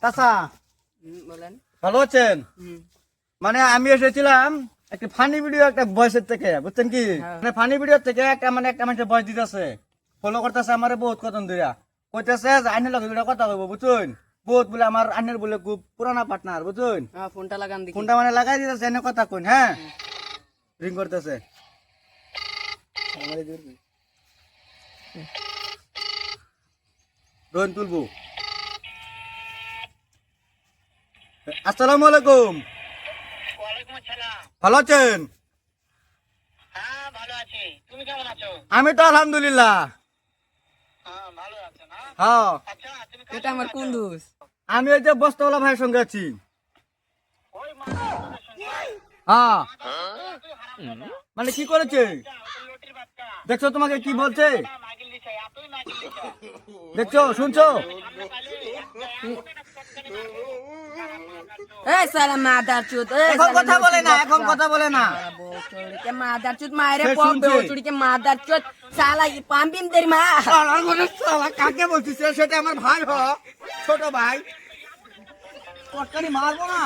চাচা বলেন। ভালো আছেন? মানে আমি এসেছিলাম একটা ফানি ভিডিও একটা ভয়েসের থেকে, বুঝছেন কি? মানে ফানি ভিডিও থেকে একটা মানুষের ভয়েস দিতেছে, ফলো করতেছে আমারে বহুত কতন ধরিয়া, কইতেছে যে আইনের লগে ভিডিও কথা কইব, বুঝছেন? বহুত বলে আমার আইনের বলে খুব পুরানা পার্টনার, বুঝছেন? ফোনটা লাগান দেখি। ফোনটা মানে লাগাই দিতেছে, এনে কথা কইন, হ্যাঁ রিং করতেছে। রোহন তুলবো। আসসালামু আলাইকুম। ওয়ালাইকুম আসসালাম। ভালো আছেন? হ্যাঁ ভালো আছি, তুমি কেমন আছো? আমি তো আলহামদুলিল্লাহ। হ্যাঁ ভালো আছো না? হ্যাঁ আচ্ছা তুমি এটা আমার কোন দোষ? আমি ওই যে বস্তাওয়ালা ভাইয়ের সঙ্গে আছি। ওই মানুষের সঙ্গে হ্যাঁ তুই হারাম দাদা। মানে কি করেছে ওই লটির বাচ্চা দেখছো? তোমাকে কি বলছে না মাগিল দিছে, এতই মাগিল দিছে। দেখছো, শুনছো? সামনে পাইলে এই সালা মাদার চুত, এখন কথা বলে না, এখন কথা বলে না। বউচুড়িকে মাদার চুত মায়েরে সে পপ, শুনছে। বউচুড়িকে মাদার চুত সালা ই পাম্পিম দের মা। শালার মনে শালা কাকে বলছিস? সেটা আমার ভাই হ, ছোট ভাই। তরকারি মারবো না।